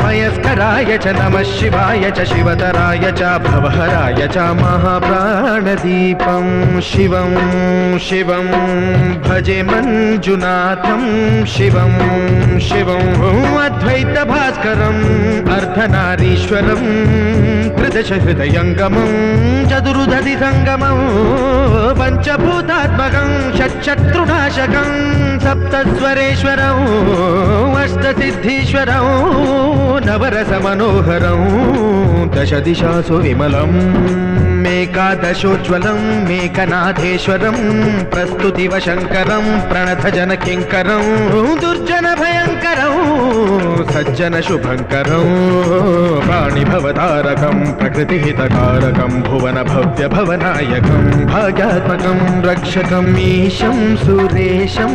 मयस्कराय च नमः शिवाय च शिवतराय च भवहराय च महाप्राणदीपं शिवं शिवं भजे मञ्जुनाथं शिवं शिवं अद्वैतभास्करम् अर्धनारीश्वरं त्रिदशहृदयङ्गमं चतुर्दधिसङ्गमं पञ्चभूतात्मकं षट्शत्रुनाशकं सप्तस्वरेश्वरं अष्टसिद्धीश्वरं नवरसमनोहरं दशदिशासु विमलम् मेकादशोज्ज्वलं मेकनाथेश्वरं प्रस्तुतिवशङ्करं प्रणतजनकिङ्करं दुर्जनभयङ्करं सज्जनशुभङ्करं प्राणिभवतारकं प्रकृतिहितकारकं भुवनभव्यभवनायकं भाग्यात्मकं रक्षकम् ईशं सुरेशं